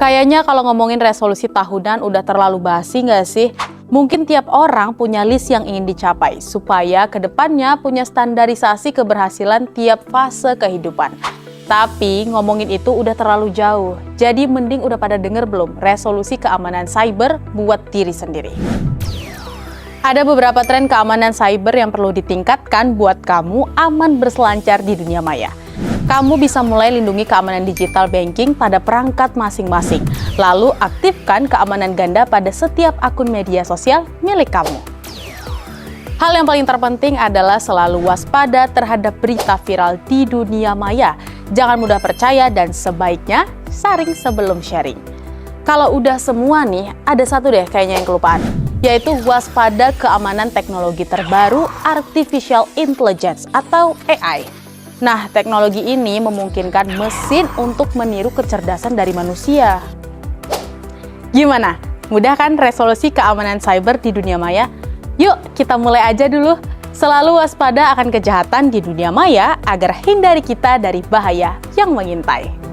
Kayaknya kalau ngomongin resolusi tahunan udah terlalu basi nggak sih? Mungkin tiap orang punya list yang ingin dicapai, supaya kedepannya punya standarisasi keberhasilan tiap fase kehidupan. Tapi ngomongin itu udah terlalu jauh, jadi mending udah pada denger belum resolusi keamanan cyber buat diri sendiri. Ada beberapa tren keamanan cyber yang perlu ditingkatkan buat kamu aman berselancar di dunia maya. Kamu bisa mulai lindungi keamanan digital banking pada perangkat masing-masing. Lalu aktifkan keamanan ganda pada setiap akun media sosial milik kamu. Hal yang paling terpenting adalah selalu waspada terhadap berita viral di dunia maya. Jangan mudah percaya dan sebaiknya saring sebelum sharing. Kalau udah semua nih, ada satu deh kayaknya yang kelupaan, yaitu waspada keamanan teknologi terbaru Artificial Intelligence atau AI. Nah, teknologi ini memungkinkan mesin untuk meniru kecerdasan dari manusia. Gimana? Mudah kan resolusi keamanan cyber di dunia maya? Yuk, kita mulai aja dulu. Selalu waspada akan kejahatan di dunia maya agar hindari kita dari bahaya yang mengintai.